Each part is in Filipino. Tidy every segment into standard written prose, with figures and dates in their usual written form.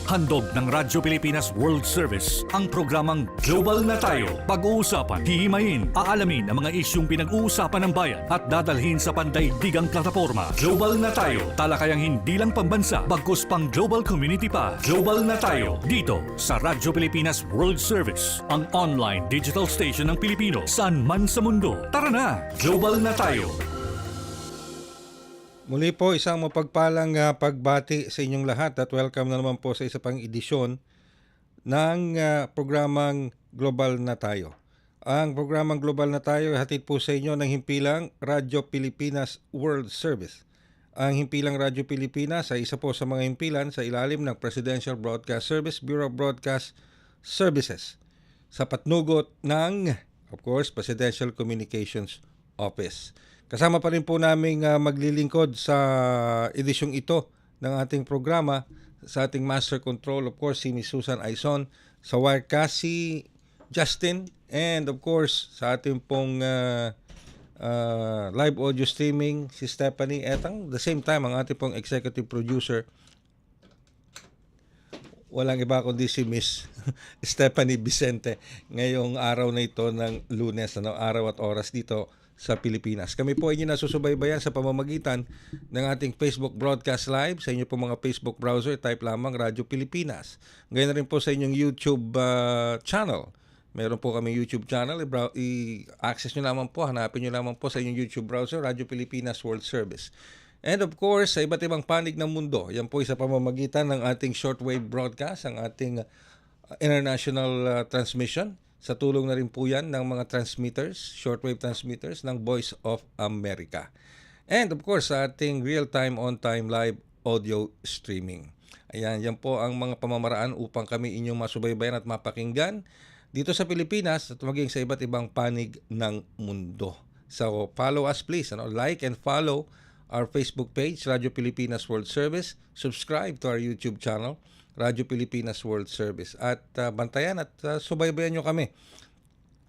Handog ng Radyo Pilipinas World Service ang programang Global na Tayo. Pag-uusapan, hihimayin, aalamin ang mga isyung pinag-uusapan ng bayan at dadalhin sa pandaigdigang plataforma. Global na Tayo, talakayang hindi lang pambansa, bagkus pang global community pa. Global na Tayo, dito sa Radyo Pilipinas World Service, ang online digital station ng Pilipino saan man sa mundo. Tara na, Global na Tayo! Muli po isang mapagpalang pagbati sa inyong lahat at welcome na naman po sa isa pang edisyon ng programang Global na Tayo. Ang programang Global na Tayo hatid po sa inyo ng himpilang Radyo Pilipinas World Service. Ang himpilang Radyo Pilipinas ay isa po sa mga himpilan sa ilalim ng Presidential Broadcast Service, Bureau of Broadcast Services sa patnugot ng, of course, Presidential Communications Office. Kasama pa rin po namin maglilingkod sa edisyong ito ng ating programa sa ating Master Control, of course, si Ms. Susan Aizon, sa Wirecast si Justin, and of course, sa ating pong live audio streaming si Stephanie, at the same time, ang ating pong executive producer, walang iba kundi si Miss Stephanie Vicente ngayong araw na ito ng Lunes, araw at oras dito sa Pilipinas. Kami po ay nasusubaybayan sa pamamagitan ng ating Facebook Broadcast Live. Sa inyo po mga Facebook browser, type lamang Radyo Pilipinas. Ngayon na rin po sa inyong YouTube channel. Meron po kami YouTube channel. I-access nyo naman po, hanapin nyo naman po sa inyong YouTube browser, Radyo Pilipinas World Service. And of course, sa iba't ibang panig ng mundo, yan po sa pamamagitan ng ating shortwave broadcast, ang ating international transmission. Sa tulong na rin po yan ng mga transmitters, shortwave transmitters ng Voice of America. And of course, sa ating real-time, on-time, live audio streaming. Ayan, yan po ang mga pamamaraan upang kami inyong masubaybayan at mapakinggan dito sa Pilipinas at maging sa iba't ibang panig ng mundo. So follow us please. Like and follow our Facebook page, Radyo Pilipinas World Service. Subscribe to our YouTube channel, Radyo Pilipinas World Service. At bantayan at subaybayan nyo kami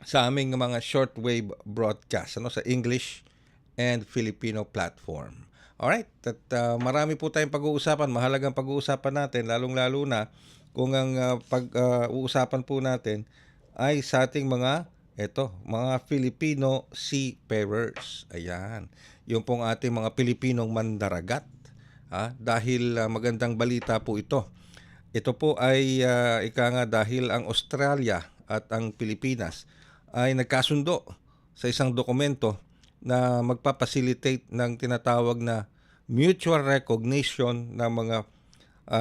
sa aming mga shortwave broadcast sa English and Filipino platform. Alright, at marami po tayong pag-uusapan, mahalagang pag-uusapan natin, lalong-lalo na kung ang pag-uusapan po natin ay sa ating mga Filipino seafarers. Ayan, yung pong ating mga Pilipinong mandaragat. Dahil magandang balita po ito. Ito po ay dahil ang Australia at ang Pilipinas ay nagkasundo sa isang dokumento na magpapacilitate ng tinatawag na mutual recognition ng mga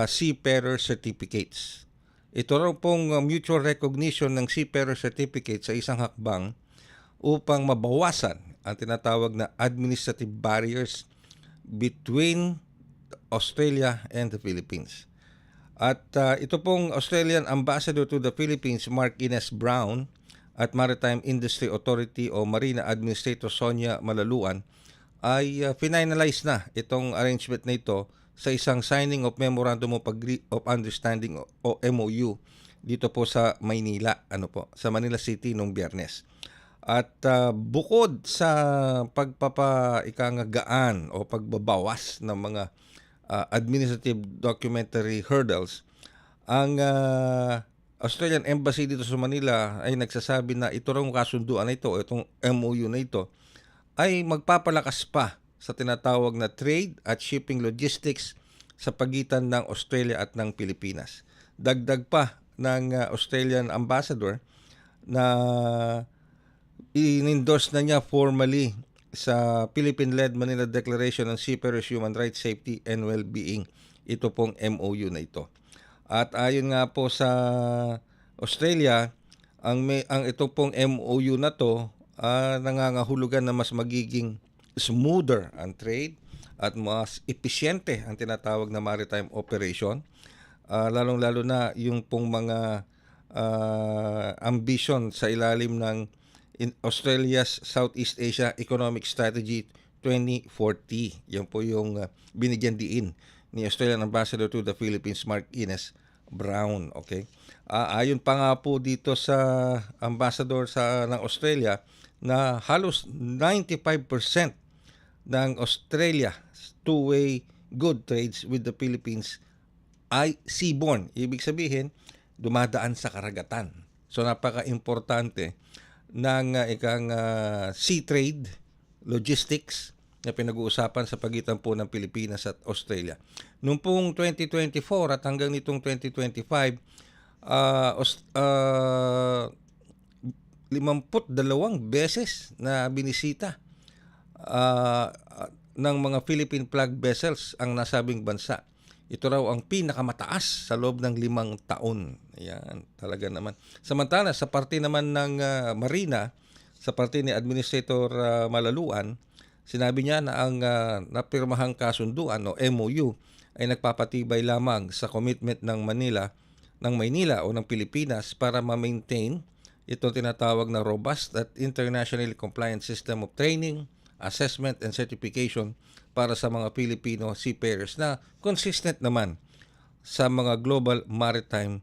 seafarer certificates. Ito raw pong mutual recognition ng seafarer certificate sa isang hakbang upang mabawasan ang tinatawag na administrative barriers between Australia and the Philippines. At ito pong Australian Ambassador to the Philippines, Mark Ines Brown, at Maritime Industry Authority o Marina Administrator Sonia Malaluan ay finalize na itong arrangement na ito sa isang signing of Memorandum of Understanding o MOU dito po sa Maynila, sa Manila City noong Biyernes. At bukod sa pagpapagaan o pagbabawas ng mga administrative documentary hurdles, ang Australian Embassy dito sa Manila ay nagsasabi na ito raw kasunduan na ito, itong MOU na ito, ay magpapalakas pa sa tinatawag na trade at shipping logistics sa pagitan ng Australia at ng Pilipinas. Dagdag pa ng Australian Ambassador na in-endorse na niya formally sa Philippine-led Manila Declaration on Seafarers' Human Rights, Safety and Well-being. Ito pong MOU na ito. At ayon nga po sa Australia, ang ito pong MOU na to nangangahulugan na mas magiging smoother ang trade at mas episyente ang tinatawag na maritime operation. Lalong-lalo na yung pong mga ambition sa ilalim ng Australia's Southeast Asia Economic Strategy 2040. Yan po yung binigyan diin ni Australian Ambassador to the Philippines, Mark Ines Brown. Okay? Ayon pa nga po dito sa Ambassador ng Australia na halos 95% ng Australia's two-way good trades with the Philippines ay seaborne. Ibig sabihin, dumadaan sa karagatan. So napaka-importante ng sea trade, logistics na pinag-uusapan sa pagitan po ng Pilipinas at Australia. Noong pong 2024 at hanggang nitong 2025, 52 beses na binisita ng mga Philippine flag vessels ang nasabing bansa. Ito raw ang pinakamataas sa loob ng 5 taon. Ayan, talaga naman. Samantala, sa parte naman ng Marina, sa parte ni Administrator Malaluan, sinabi niya na ang napirmahang kasunduan o MOU ay nagpapatibay lamang sa commitment ng Maynila o ng Pilipinas para ma-maintain itong tinatawag na robust at internationally compliant system of training, assessment, and certification para sa mga Filipino seafarers na consistent naman sa mga global maritime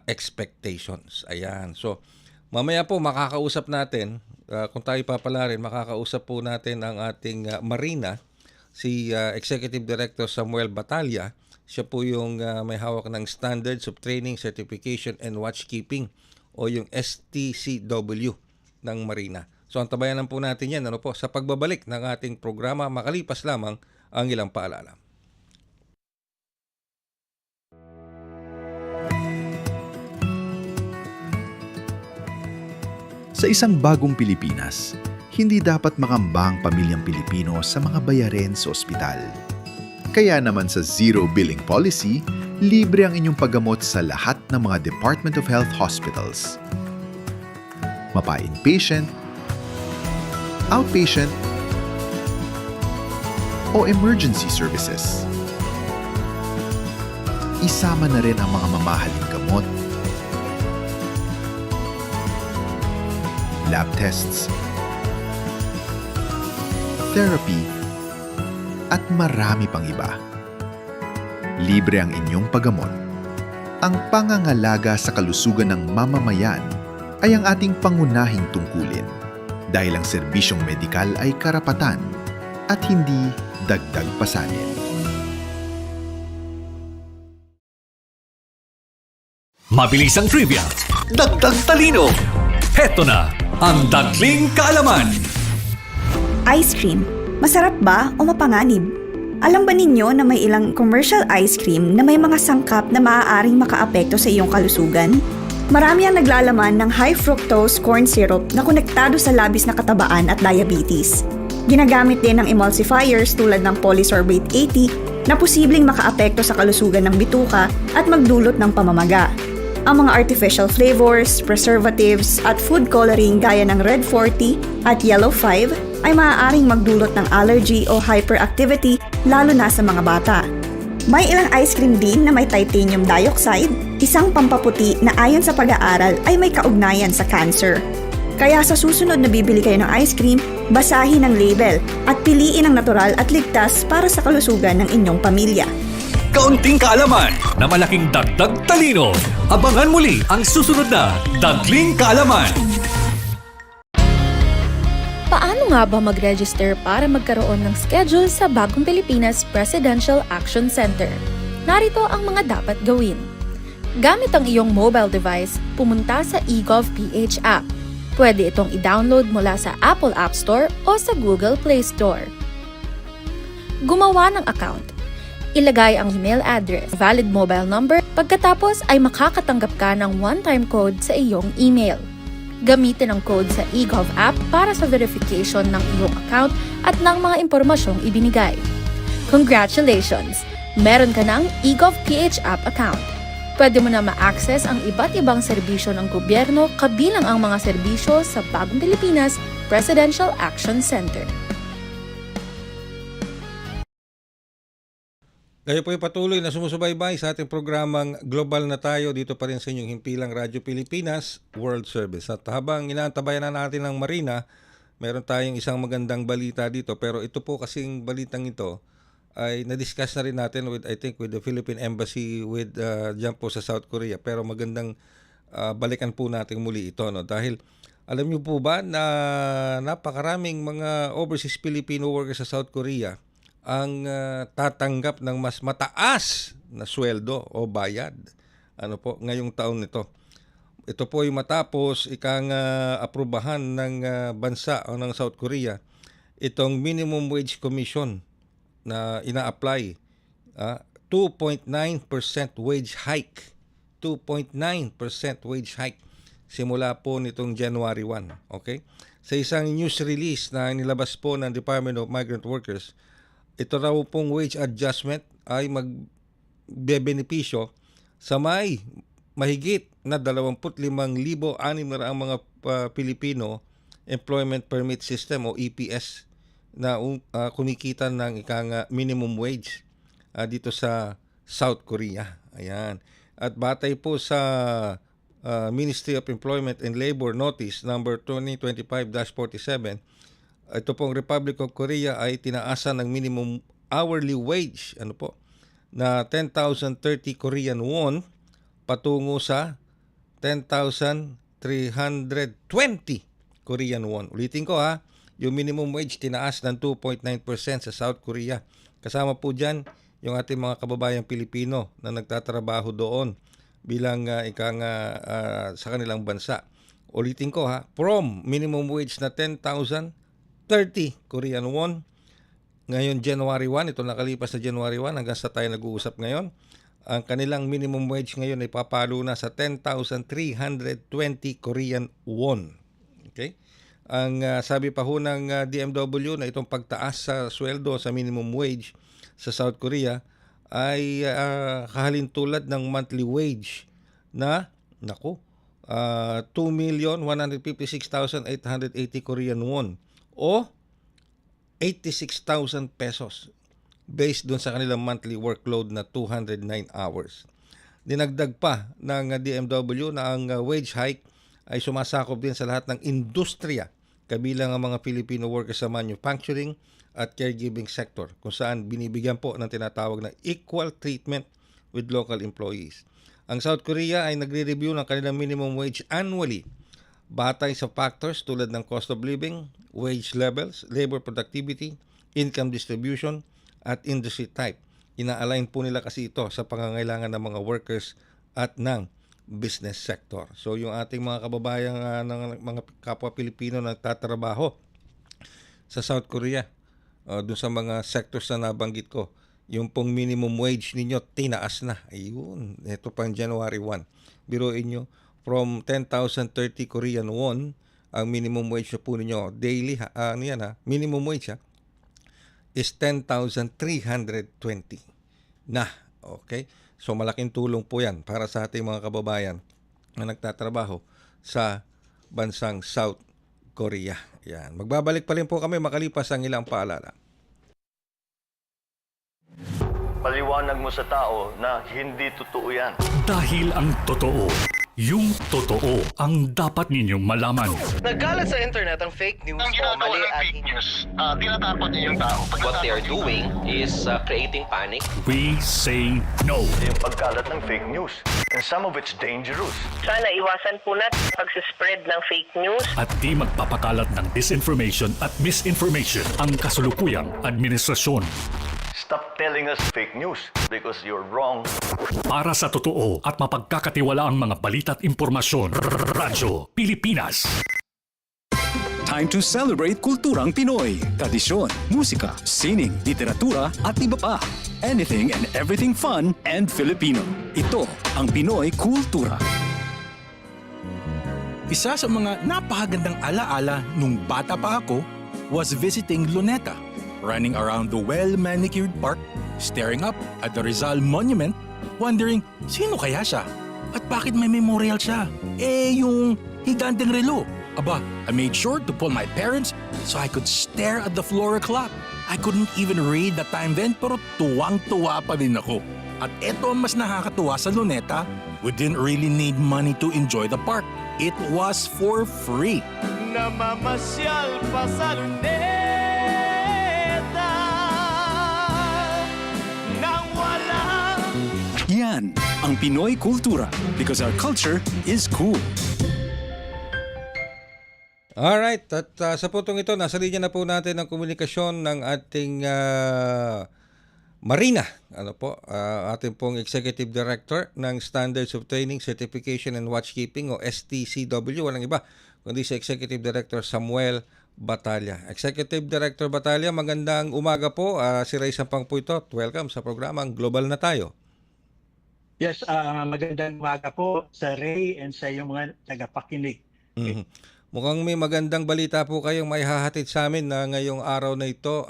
expectations. Ayan. So, mamaya po makakausap natin, kung tayo papalarin, makakausap po natin ang ating Marina, si Executive Director Samuel Batalla. Siya po yung may hawak ng Standards of Training, Certification, and Watchkeeping o yung STCW ng Marina. So antabayanan po natin yan sa pagbabalik ng ating programa makalipas lamang ang ilang paalala. Sa isang bagong Pilipinas, hindi dapat makamba ang pamilyang Pilipino sa mga bayarin sa ospital. Kaya naman sa Zero Billing Policy, libre ang inyong paggamot sa lahat ng mga Department of Health hospitals. Mapa-inpatient, outpatient, o emergency services. Isama na rin ang mga mamahaling gamot, lab tests, therapy, at marami pang iba. Libre ang inyong paggamot. Ang pangangalaga sa kalusugan ng mamamayan ay ang ating pangunahing tungkulin dahil ang serbisyong medikal ay karapatan at hindi dagdag pasanin. Mabilis ang trivia, dagdag talino. Heto na ang Dagling Kaalaman. Ice cream, masarap ba o mapanganib? Alam ba ninyo na may ilang commercial ice cream na may mga sangkap na maaaring makaapekto sa iyong kalusugan? Marami ang naglalaman ng high fructose corn syrup na konektado sa labis na katabaan at diabetes. Ginagamit din ng emulsifiers tulad ng polysorbate 80 na posibleng makaapekto sa kalusugan ng bituka at magdulot ng pamamaga. Ang mga artificial flavors, preservatives at food coloring gaya ng Red 40 at Yellow 5 ay maaaring magdulot ng allergy o hyperactivity lalo na sa mga bata. May ilang ice cream din na may titanium dioxide, isang pampaputi na ayon sa pag-aaral ay may kaugnayan sa cancer. Kaya sa susunod na bibili kayo ng ice cream, basahin ang label at piliin ang natural at ligtas para sa kalusugan ng inyong pamilya. Kaunting kaalaman na malaking dagdag talino. Abangan muli ang susunod na Dagling Kaalaman. Paano nga ba mag-register para magkaroon ng schedule sa Bagong Pilipinas Presidential Action Center? Narito ang mga dapat gawin. Gamit ang iyong mobile device, pumunta sa eGovPH app. Pwede itong i-download mula sa Apple App Store o sa Google Play Store. Gumawa ng account. Ilagay ang email address, valid mobile number, pagkatapos ay makakatanggap ka ng one-time code sa iyong email. Gamitin ang code sa eGov app para sa verification ng iyong account at ng mga impormasyong ibinigay. Congratulations! Meron ka ng eGovPH app account. Pwede mo na ma-access ang iba't ibang serbisyo ng gobyerno kabilang ang mga serbisyo sa Bagong Pilipinas Presidential Action Center. Kayo po ay patuloy na sumusubaybay sa ating programang Global na Tayo dito pa rin sa inyong himpilang Radyo Pilipinas World Service. At habang inaantabayan na natin ng Marina, meron tayong isang magandang balita dito. Pero ito po kasing balitang ito ay na-discuss na rin natin with the Philippine Embassy dyan po sa South Korea. Pero magandang balikan po natin muli ito. Dahil alam niyo po ba na napakaraming mga overseas Filipino workers sa South Korea ang tatanggap ng mas mataas na sweldo o bayad. Ano po, ngayong taon nito. Ito po ay matapos aprubahan ng bansa o ng South Korea itong minimum wage commission na ina-apply. 2.9% wage hike. 2.9% wage hike simula po nitong January 1. Okay? Sa isang news release na nilabas po ng Department of Migrant Workers, ito raw pong wage adjustment ay magbebenepisyo sa mahigit na 25,600 mga Pilipino Employment Permit System o EPS na kumikita ng minimum wage dito sa South Korea. Ayan. At batay po sa Ministry of Employment and Labor Notice number 2025-47, ito pong Republic of Korea ay tinaasan ng minimum hourly wage na 10,030 Korean won patungo sa 10,320 Korean won. Ulitin ko yung minimum wage tinaas ng 2.9% sa South Korea. Kasama po dyan yung ating mga kababayang Pilipino na nagtatrabaho doon bilang sa kanilang bansa. Ulitin ko from minimum wage na 10,030 Korean won ngayon January 1, ito nakalipas na January 1 hanggang sa tayo nag-uusap ngayon, ang kanilang minimum wage ngayon ay papalo na sa 10,320 Korean won. Okay? Ang sabi pa ho ng DMW na itong pagtaas sa sweldo sa minimum wage sa South Korea ay kahalintulad ng monthly wage na 2,156,880 Korean won o 86,000 pesos based dun sa kanilang monthly workload na 209 hours. Dinagdag pa ng DMW na ang wage hike ay sumasakop din sa lahat ng industriya kabilang ang mga Filipino workers sa manufacturing at caregiving sector kung saan binibigyan po ng tinatawag na equal treatment with local employees. Ang South Korea ay nagre-review ng kanilang minimum wage annually batay sa factors tulad ng cost of living, wage levels, labor productivity, income distribution, at industry type. Ina-align po nila kasi ito sa pangangailangan ng mga workers at ng business sector. So yung ating mga kababayan ng mga kapwa Pilipino na nagtatrabaho sa South Korea, dun sa mga sectors na nabanggit ko, yung pong minimum wage ninyo tinaas na. Ayun, ito pang January 1. Biruin nyo, from 10,030 Korean won, ang minimum wage na po ninyo daily, minimum wage is 10,320 na. Okay? So malaking tulong po yan para sa ating mga kababayan na nagtatrabaho sa bansang South Korea. Yan. Magbabalik pa rin po kami makalipas ang ilang paalala. Paliwanag mo sa tao na hindi totoo yan. Dahil ang totoo, yung totoo ang dapat ninyong malaman. Nagkalat sa internet ang fake news Ang o ginagawa mali ng at fake news, tinatakot niya yung tao. What they are doing is creating panic. We say no. Yung pagkalat ng fake news. And some of it's dangerous. Sana iwasan po natin pagsispread ng fake news. At di magpapakalat ng disinformation at misinformation ang kasulukuyang administrasyon. Stop telling us fake news because you're wrong. Para sa totoo at mapagkakatiwalaang mga balita at impormasyon, Radyo Pilipinas. Time to celebrate kulturang Pinoy. Tradisyon, musika, sining, literatura at iba pa. Anything and everything fun and Filipino. Ito ang Pinoy Kultura. Isa sa mga napakagandang alaala nung bata pa ako was visiting Luneta. Running around the well-manicured park, staring up at the Rizal Monument, wondering sino kaya siya? At bakit may memorial siya? Yung higanteng relo. Aba, I made sure to pull my parents so I could stare at the flora clock. I couldn't even read the time then pero tuwang-tuwa pa din ako. At eto ang mas nakakatuwa sa Luneta, we didn't really need money to enjoy the park. It was for free. namamasyal pa sa Luneta nang walang Yan ang Pinoy Kultura because our culture is cool. Alright, at sa putong ito, nasa linya na po natin ang komunikasyon ng ating Marina. Ating pong Executive Director ng Standards of Training, Certification and Watchkeeping o STCW. Walang iba kundi si Executive Director Samuel Batalla. Executive Director Batalla, magandang umaga po. Si Ray Sampang po ito. Welcome sa programang Global na Tayo. Yes, magandang umaga po sa Ray and sa iyong mga tagapakinig. Mhm. Mukhang may magandang balita po kayong may hahatid sa amin na ngayong araw na ito,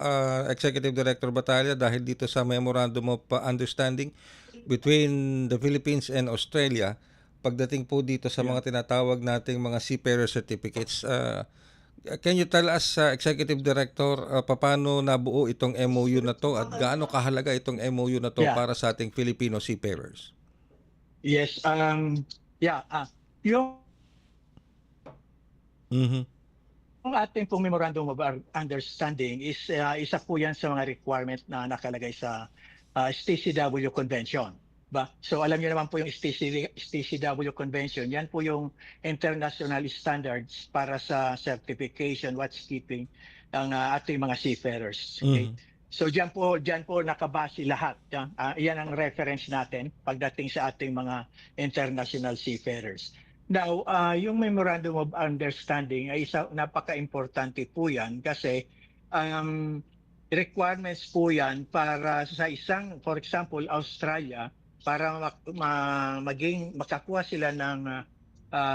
Executive Director Batalla, dahil dito sa Memorandum of Understanding between the Philippines and Australia pagdating po dito sa mga tinatawag nating mga seafarer certificates. Can you tell us, Executive Director, paano nabuo itong MOU na to at gaano kahalaga itong MOU na to para sa ating Filipino seafarers? Yes, yung ating pong Memorandum of Understanding is isa po yan sa mga requirement na nakalagay sa STCW Convention. So alam niyo naman po yung STCW Convention, yan po yung international standards para sa certification, watchkeeping ng ating mga seafarers. Okay? So diyan po nakabase lahat. Yan ang reference natin pagdating sa ating mga international seafarers. Now, yung Memorandum of Understanding ay napaka-importante po yan kasi requirements po yan para sa isang, for example, Australia, para makakuha sila ng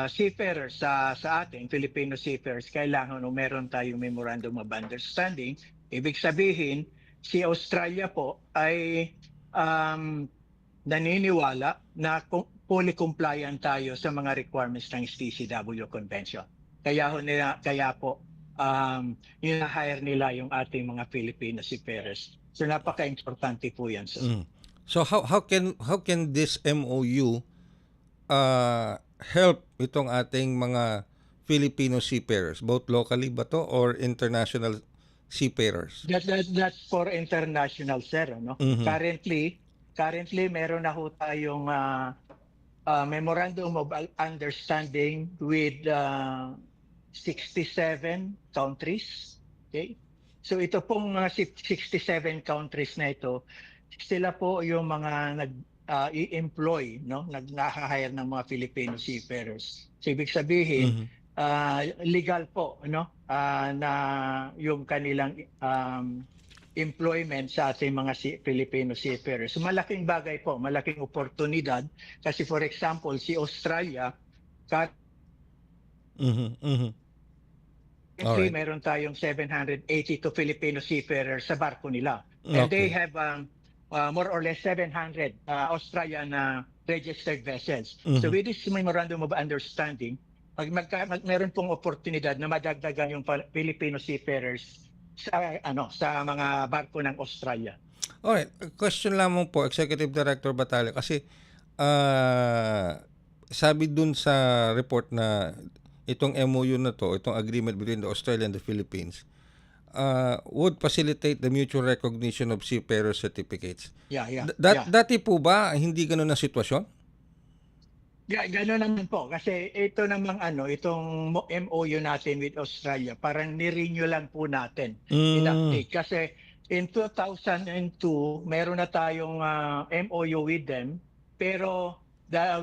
seafarers sa atin, Filipino seafarers, kailangan meron tayong Memorandum of Understanding. Ibig sabihin, si Australia po ay naniniwala na fully compliant tayo sa mga requirements ng STCW Convention. Kaya po hire nila yung ating mga Filipino seafarers. So napaka-importante po yan. So how can this MOU help itong ating mga Filipino seafarers, both locally ba to or international seafarers? That's for international, sir. No? Currently meron na ho tayong Memorandum of Understanding with 67 countries. Okay? So ito pong 67 countries na ito, sila po yung mga i-employ, no? Nag-hire ng mga Filipino seafarers. So ibig sabihin, legal po, no? Na yung kanilang employment sa ating mga Filipino seafarers. So malaking bagay po, malaking oportunidad kasi for example, si Australia, meron tayong 782 Filipino seafarers sa barko nila. And they have more or less 700 Australian registered vessels. So with this Memorandum of Understanding, meron pong oportunidad na madagdagan yung Filipino seafarers sa mga barko ng Australia. Alright, question lamang po, Executive Director Batalla, kasi sabi dun sa report na itong MOU na to, itong agreement between the Australia and the Philippines, would facilitate the mutual recognition of seafarer certificates. Dati po ba hindi ganun ang sitwasyon? Gano'n naman po. Kasi ito namang itong MOU natin with Australia, parang ni-renew lang po natin. Kasi in 2002, meron na tayong MOU with them. Pero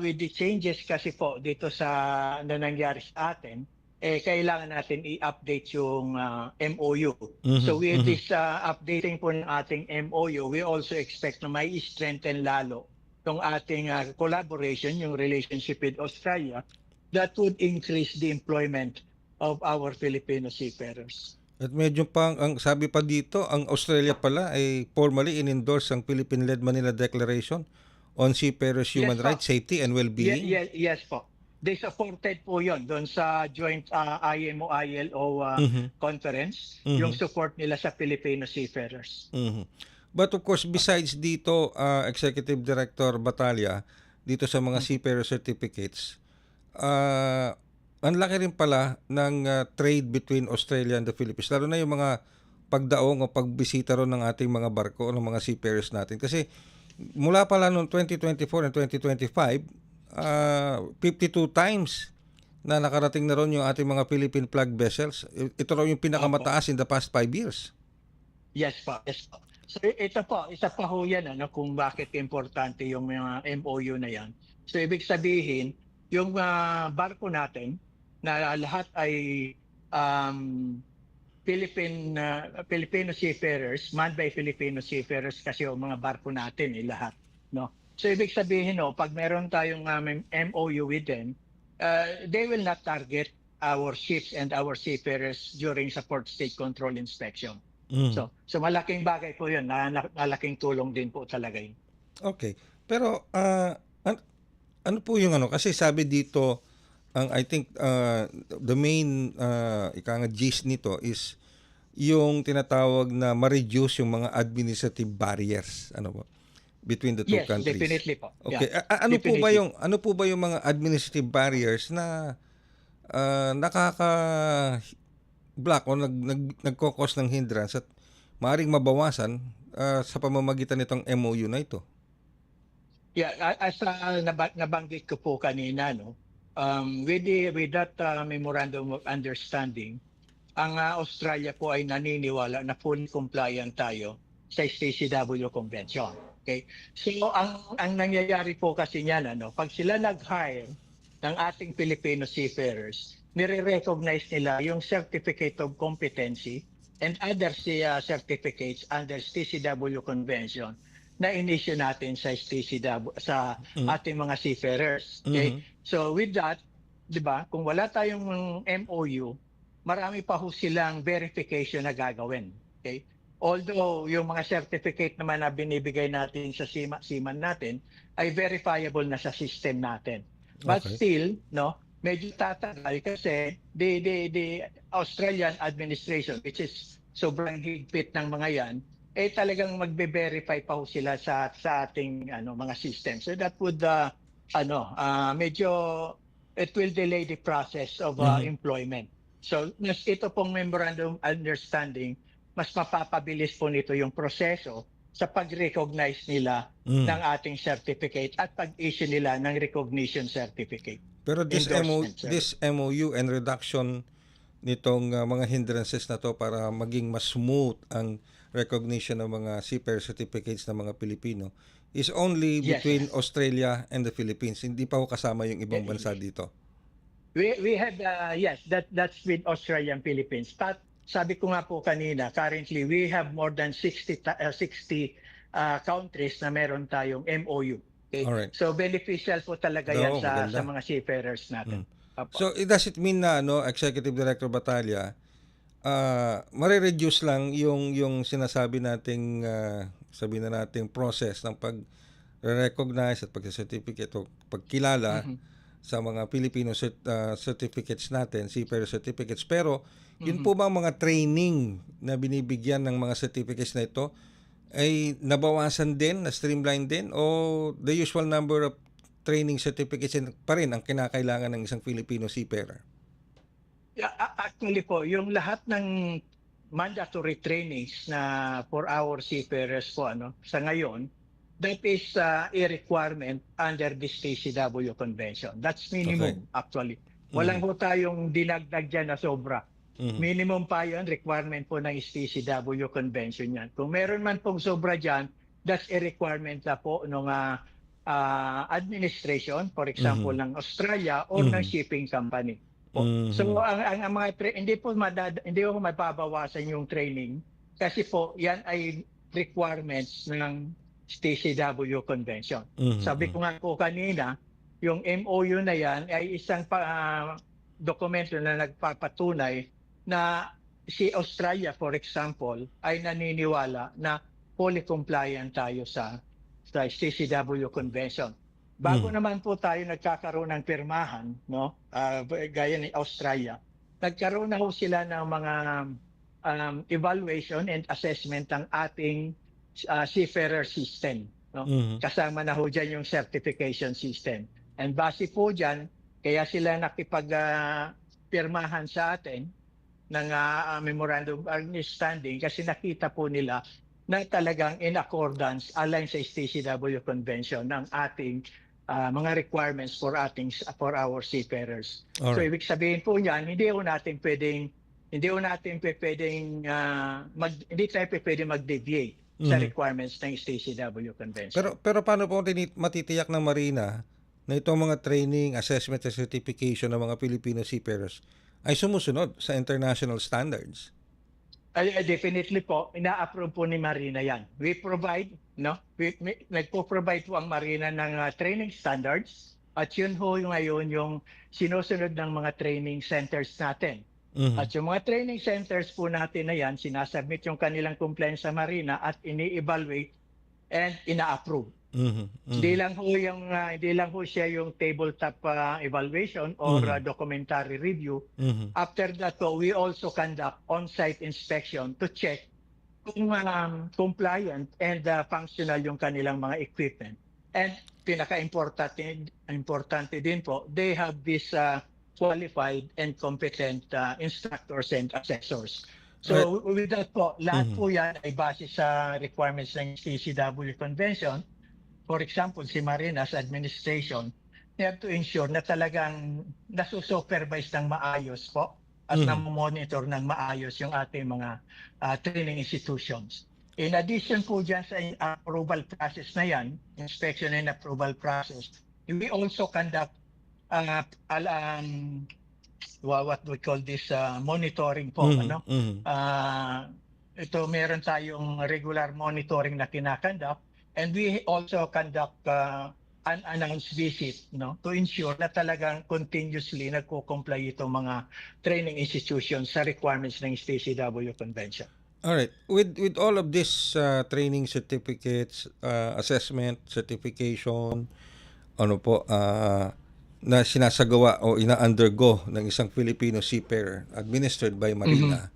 with the changes kasi po dito sa nangyari sa atin, kailangan natin i-update yung MOU. So with this updating po ng ating MOU, we also expect na may strengthen lalo yung ating collaboration, yung relationship with Australia, that would increase the employment of our Filipino seafarers. At medyo ang sabi pa dito, ang Australia pala ay formally in-endorse ang Philippine-led Manila Declaration on Seafarers' Human Rights, Safety and Well-being. Yes po. They supported po yon doon sa joint IMO-ILO conference, yung support nila sa Filipino seafarers. But of course, besides dito, Executive Director Batalla, dito sa mga seafarer certificates, ang laki rin pala ng trade between Australia and the Philippines. Lalo na yung mga pagdaong o pagbisita ron ng ating mga barko o ng mga seafarers natin. Kasi mula pala noong 2024 and 2025, 52 times na nakarating na ron yung ating mga Philippine flag vessels. Ito raw yung pinakamataas in the past 5 years. Yes po, yes po. So ito po, isa pa ho yan kung bakit importante yung mga MOU na yan. So ibig sabihin, yung barko natin na lahat ay Filipino seafarers, manned by Filipino seafarers kasi yung mga barko natin lahat, no? So ibig sabihin pag meron tayong MOU with them, they will not target our ships and our seafarers during sa port state control inspection. So malaking bagay po 'yun, malaking tulong din po talaga 'yun. Okay. Pero ano po yung kasi sabi dito ang I think the main gist nito is yung tinatawag na ma-reduce yung mga administrative barriers between the two countries. Yes, definitely po. Okay. Yeah, Ano po ba yung mga administrative barriers na nakaka-block o nagkokos ng hindrance at maaaring mabawasan sa pamamagitan nitong MOU na ito? Yeah, as nabanggit ko po kanina, with that memorandum of understanding, ang Australia po ay naniniwala na fully compliant tayo sa STCW Convention. Okay? So ang nangyayari po kasi niyan, pag sila nag-hire ng ating Filipino seafarers, nire-recognize nila yung Certificate of Competency and other certificates under STCW Convention na in-issue natin sa STCW sa ating mga seafarers. Okay? So with that, 'di ba? Kung wala tayong MOU, marami pa ho silang verification na gagawin. Okay? Although yung mga certificate naman na binibigay natin sa seaman natin ay verifiable na sa system natin. But still, medyo tatagal kasi the Australian administration, which is sobrang higpit ng mga yan, talagang magbe-verify pa ho sila sa ating mga system. So that would medyo it will delay the process of employment. So ito pong memorandum understanding, mas mapapabilis po nito yung proseso sa pag-recognize nila ng ating certificate at pag-issue nila ng recognition certificate. Pero this MOU and reduction nitong mga hindrances na to para maging mas smooth ang recognition ng mga seafarer certificates ng mga Pilipino is only between Australia and the Philippines. Hindi pa ho kasama yung ibang bansa dito. We have that's with Australia and Philippines. But sabi ko nga po kanina, currently we have more than 60 countries na meron tayong MOU. Okay? Alright. So beneficial po talaga yan sa mga seafarers natin. So does it mean na Executive Director Batalla, mare-reduce lang yung sinasabi nating sabihin na nating process ng pag-recognize at pag-certificate o pagkilala sa mga Filipino certificates natin, seafarer certificates, pero yun po ba mga training na binibigyan ng mga certificates na ito ay nabawasan din, na streamline din, o the usual number of training certificates pa rin ang kinakailangan ng isang Filipino seafarer? Yeah, actually po, yung lahat ng mandatory trainings na for our seafarers po sa ngayon, that is a requirement under the STCW Convention. That's minimum actually. Walang po tayong dinagdag dyan na sobra. Minimum pa yun, requirement po ng STCW Convention yan. Kung meron man pong sobra dyan, that's a requirement na po ng administration, for example, ng Australia or ng shipping company. So ang mga hindi po mababawasan yung training kasi po yan ay requirements ng STCW Convention. Sabi ko nga po kanina, yung MOU na yan ay isang dokumento na nagpapatunay na si Australia, for example, ay naniniwala na fully compliant tayo sa STCW Convention. Bago naman po tayo nagkakaroon ng pirmahan, gaya ni Australia, nagkaroon na ho sila ng mga evaluation and assessment ng ating seafarer system. Kasama na ho dyan yung certification system. And base po dyan, kaya sila nakipag-pirmahan sa atin ng memorandum of understanding kasi nakita po nila na talagang in accordance, align sa STCW Convention ng ating mga requirements for our seafarers. So Alright. ibig sabihin po niyan, hindi tayo pwedeng mag-deviate sa requirements ng STCW Convention. Pero paano po matitiyak ng Marina na itong mga training, assessment at certification ng mga Filipino seafarers ay sumusunod sa international standards? Definitely po, ina-approve po ni Marina yan. We provide, nagpo-provide po ang Marina ng training standards at yun ho ngayon yung sinusunod ng mga training centers natin. At yung mga training centers po natin na yan, sinasubmit yung kanilang complaint sa Marina at ini-evaluate and ina-approve. Hindi lang ho siya yung tabletop evaluation or documentary review. After that po, we also conduct on-site inspection to check kung compliant and functional yung kanilang mga equipment. And pinaka-importante din po, they have this qualified and competent instructors and assessors. So with that po, lahat po yan ay base sa requirements ng STCW Convention. For example, si Marinas Administration, they have to ensure na talagang nasusupervise ng maayos po at namomonitor ng maayos yung ating mga training institutions. In addition po dyan sa approval process na yan, inspection and approval process, we also conduct what we call this monitoring po. Ito meron tayong regular monitoring na kinakandak, and we also conduct unannounced visit to ensure na talagang continuously nagko-comply itong mga training institutions sa requirements ng STCW Convention. Alright, with all of this training certificates, assessment, certification, na sinasagawa o ina-undergo ng isang Filipino seafarer administered by Marina.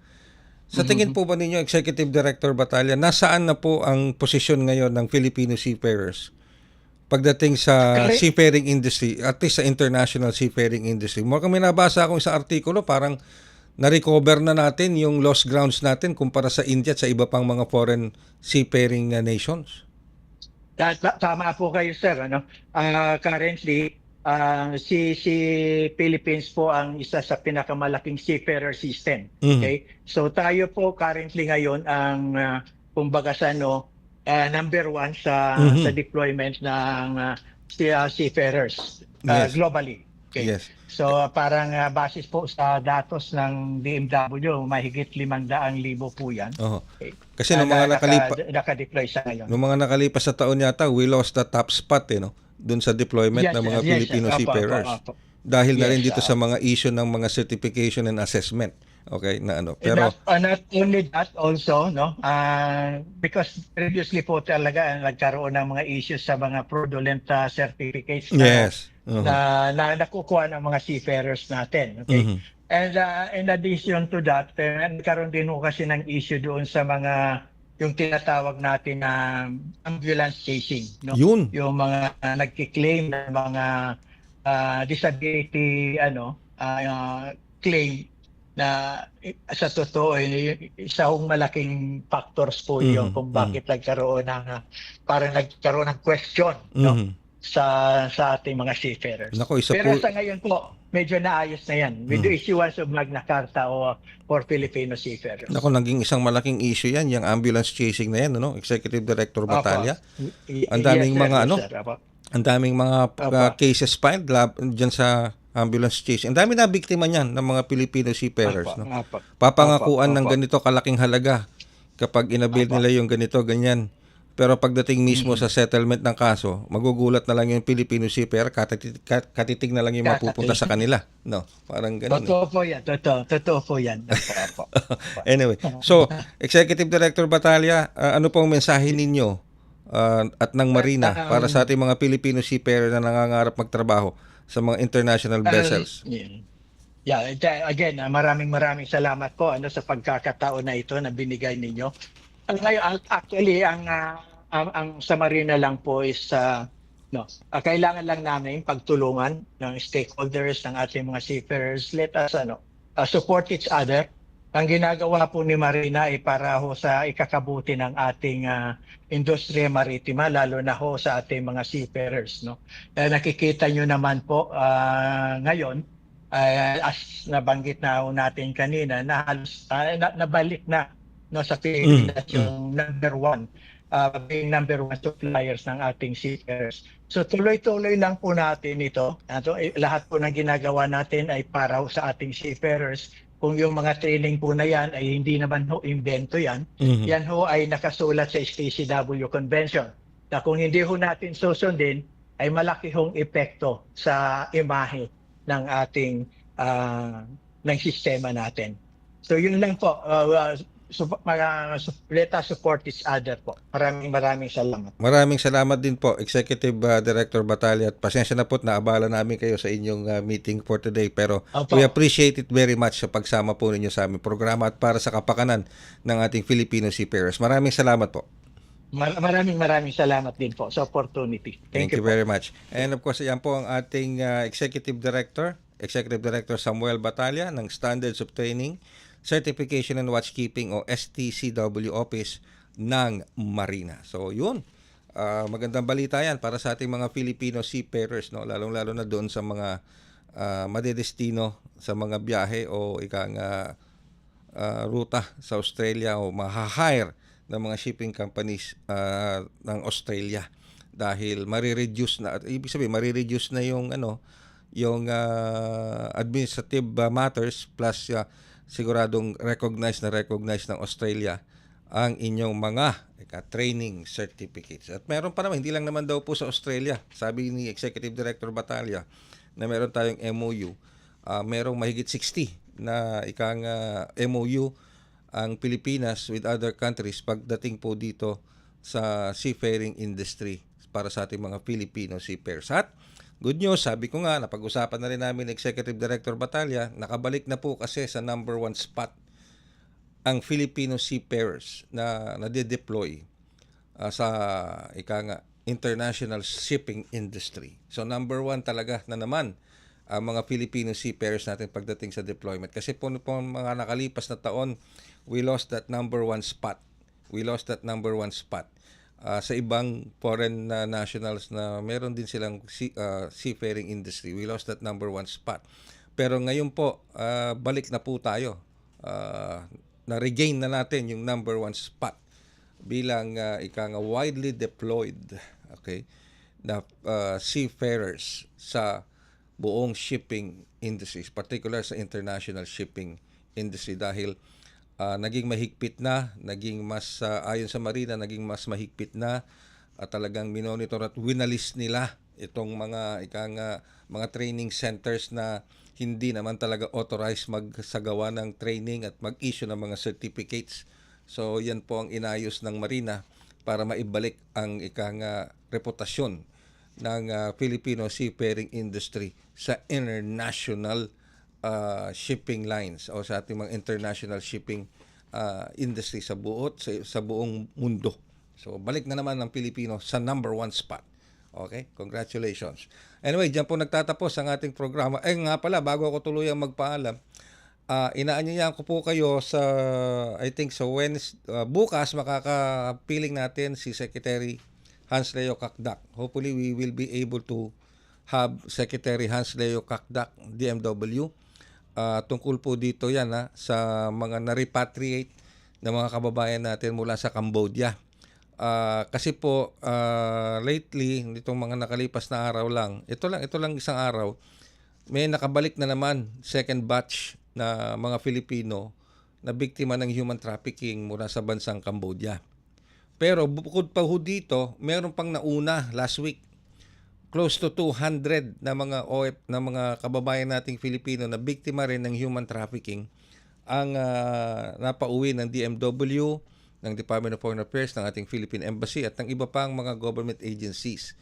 Sa tingin po ba ninyo, Executive Director Batalya, nasaan na po ang posisyon ngayon ng Filipino seafarers pagdating sa seafaring industry, at least sa international seafaring industry? More kami nabasa akong isang artikulo, parang na-recover na natin yung lost grounds natin kumpara sa India at sa iba pang mga foreign seafaring nations. Tama po kayo, sir. Currently, si Philippines po ang isa sa pinakamalaking seafarer system. Okay? So tayo po currently ngayon ang kumbaga number one sa deployment ng seafarers globally. Okay? Yes. So parang basis po sa datos ng DMW, mahigit 500,000 po yan. Okay? Kasi nung mga naka-deploy sa ngayon. Nung mga nakalipas sa taon yata, we lost the top spot doon sa deployment ng mga Filipino seafarers. Dahil na rin dito sa mga issue ng mga certification and assessment. Okay, pero not only that also, because previously po talaga nagkaroon ng mga issues sa mga fraudulent certificates na nakukuha ng mga seafarers natin. Okay? And in addition to that, nagkaroon din po kasi ng issue doon sa mga yung tinatawag natin na ambulance chasing, Yun. Yung mga nagki-claim ng mga disability claim na sa totoo isang malaking factors po yung kung bakit nagkaroon ng question sa ating mga seafarers. Pero sa ngayon po, medyo naayos na yan with the issuance of Magna Carta for Filipino seafarers. Naging isang malaking issue yan, yung ambulance chasing na yan, Executive Director Batalya. Ang daming ang daming mga cases filed dyan sa ambulance chasing. Ang dami na biktima niyan ng mga Filipino seafarers. Papangakuan ng ganito kalaking halaga kapag inabil nila yung ganito, ganyan. Pero pagdating mismo sa settlement ng kaso, magugulat na lang yung Filipino seafarer, katitig na lang yung mapupunta sa kanila. Parang ganun. Totoo po yan. Totoo po yan. Anyway, so, Executive Director Batalya, ano pong mensahe ninyo at ng Marina para sa ating mga Filipino seafarer na nangangarap magtrabaho sa mga international vessels? Again, maraming salamat po sa pagkakataon na ito na binigay ninyo. Ngayon, actually, ang sa Marina lang po is kailangan lang namin pagtulungan ng stakeholders ng ating mga seafarers. Let us support each other Ang ginagawa po ni Marina ay para ho sa ikakabuti ng ating industriya maritima, lalo na ho sa ating mga seafarers. No? Nakikita nyo naman po ngayon, as nabanggit na ho natin kanina, na halos nabalik na no, sa Pilipinas yung number one, being number one suppliers ng ating seafarers. So tuloy-tuloy lang po natin ito. Lahat po ng ginagawa natin ay para ho sa ating seafarers. Kung yung mga training po na yan ay hindi naman ho invento yan, yan ho ay nakasulat sa STCW Convention. Na kung hindi ho natin susundin, ay malaki hong epekto sa imahe ng ating ng sistema natin. So yun lang po. Let us support each other po. Maraming salamat. Maraming salamat din po, Executive Director Batalla, at pasensya na po at naabala namin kayo sa inyong meeting for today, pero we appreciate it very much sa pagsama po ninyo sa aming programa at para sa kapakanan ng ating Filipino seafarers. Maraming salamat po. Maraming salamat din po sa opportunity. Thank you very much. And of course, yan po ang ating Executive Director Samuel Batalla ng Standards of Training, Certification and Watchkeeping o STCW Office ng Marina. So yun, magandang balita yan para sa ating mga Filipino seafarers, no? Lalong-lalo na doon sa mga madedestino sa mga biyahe o ruta sa Australia o maha-hire ng mga shipping companies ng Australia, dahil marireduce na, ibig sabihin marireduce na yung administrative matters, plus siguradong recognized ng Australia ang inyong mga training certificates. At meron pa naman, hindi lang naman daw po sa Australia. Sabi ni Executive Director Batalla na meron tayong MOU. Merong mahigit 60 na MOU ang Pilipinas with other countries pagdating po dito sa seafaring industry para sa ating mga Filipino seafarers. At good news, sabi ko nga, napag-usapan na rin namin Executive Director Batalla, nakabalik na po kasi sa number 1 spot ang Filipino seafarers na nade-deploy sa international shipping industry. So number 1 talaga na naman ang mga Filipino seafarers natin pagdating sa deployment. Kasi po mga nakalipas na taon, we lost that number 1 spot. Sa ibang foreign nationals na meron din silang seafaring industry. We lost that number 1 spot. Pero ngayon po, balik na po tayo. Na-regain na natin yung number 1 spot bilang widely deployed na seafarers sa buong shipping industries, particular sa international shipping industry, dahil naging mahigpit na, naging mas ayon sa Marina, naging mas mahigpit na, at talagang minonitor at winalis nila itong mga mga training centers na hindi naman talaga authorized magsagawa ng training at mag-issue ng mga certificates. So yan po ang inayos ng Marina para maibalik ang reputasyon ng Filipino seafaring industry sa international shipping lines o sa ating mga international shipping industry sa buong mundo. So balik na naman ng Pilipino sa number 1 spot. Okay? Congratulations. Anyway, diyan po nagtatapos ang ating programa. Nga pala, bago ako tuluyang magpaalam, inaanyayahan ko po kayo sa bukas makakapiling natin si Secretary Hans Leo Kakdak. Hopefully we will be able to have Secretary Hans Leo Kakdak, DMW. Tungkol po dito yan sa mga na-repatriate na mga kababayan natin mula sa Cambodia. Kasi po lately, nitong mga nakalipas na araw lang, ito lang isang araw, may nakabalik na naman second batch na mga Filipino na biktima ng human trafficking mula sa bansang Cambodia. Pero bukod pa ho dito, meron pang nauna last week. Close to 200 na mga kababayan nating Filipino na biktima rin ng human trafficking ang napauwi ng DMW, ng Department of Foreign Affairs, ng ating Philippine Embassy at ng iba pang mga government agencies.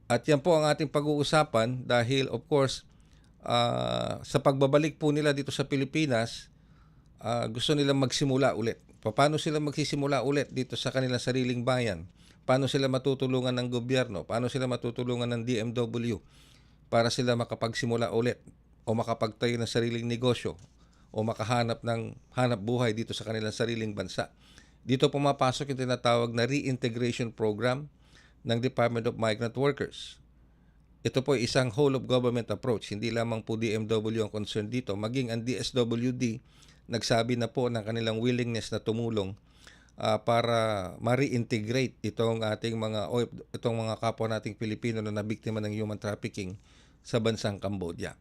At yan po ang ating pag-uusapan dahil of course sa pagbabalik po nila dito sa Pilipinas, gusto nilang magsimula ulit. Paano sila magsisimula ulit dito sa kanilang sariling bayan? Paano sila matutulungan ng gobyerno? Paano sila matutulungan ng DMW para sila makapagsimula ulit o makapagtayo ng sariling negosyo o makahanap ng hanap buhay dito sa kanilang sariling bansa. Dito pumapasok yung tinatawag na reintegration program ng Department of Migrant Workers. Ito po ay isang whole of government approach. Hindi lamang po DMW ang concern dito, maging ang DSWD nagsabi na po ng kanilang willingness na tumulong para ma-reintegrate itong mga kapwa nating Pilipino na nabiktima ng human trafficking sa bansang Cambodia.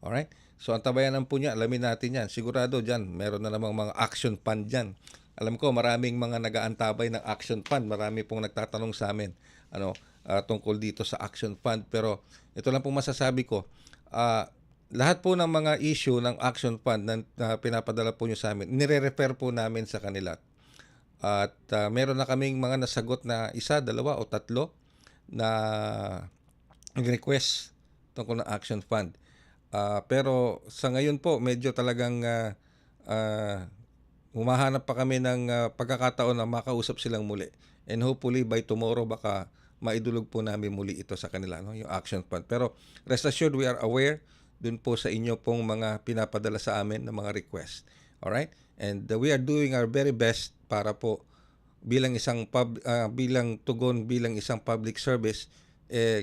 Alright? So ang tabayanan po niya, alamin natin yan. Sigurado dyan, meron na namang mga action fund dyan. Alam ko, maraming mga nag-aantabay ng action fund. Marami pong nagtatanong sa amin tungkol dito sa action fund. Pero ito lang pong masasabi ko, lahat po ng mga issue ng action fund na pinapadala po nyo sa amin, nire-refer po namin sa kanila. At meron na kaming mga nasagot na 1, 2 o 3 na request tungkol ng action fund. Pero sa ngayon po, medyo talagang humahanap pa kami ng pagkakataon na makausap silang muli. And hopefully by tomorrow baka maidulog po namin muli ito sa kanila, yung action fund. Pero rest assured, we are aware dun po sa inyo pong mga pinapadala sa amin na mga request. Alright? And we are doing our very best para po bilang isang bilang isang public service,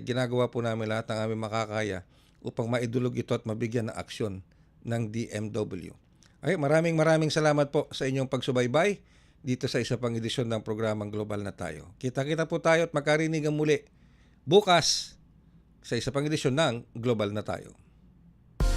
ginagawa po namin lahat ng aming makakaya upang maidulog ito at mabigyan ng aksyon ng DMW. Ay, maraming salamat po sa inyong pagsubaybay dito sa isa pang edisyon ng programang Global na Tayo. Kita-kita po tayo at magkarinigan muli bukas sa isa pang edisyon ng Global na Tayo.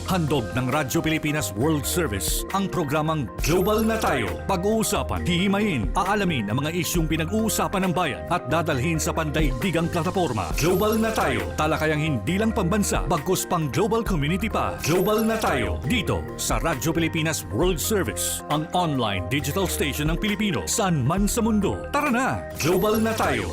Handog ng Radyo Pilipinas World Service ang programang Global na Tayo. Pag-uusapan, hihimayin, aalamin ang mga isyung pinag-uusapan ng bayan at dadalhin sa pandaigdigang plataforma. Global na Tayo, talakayang hindi lang pambansa, bagkus pang global community pa. Global na Tayo, dito sa Radyo Pilipinas World Service, ang online digital station ng Pilipino saan man sa mundo. Tara na, Global na Tayo.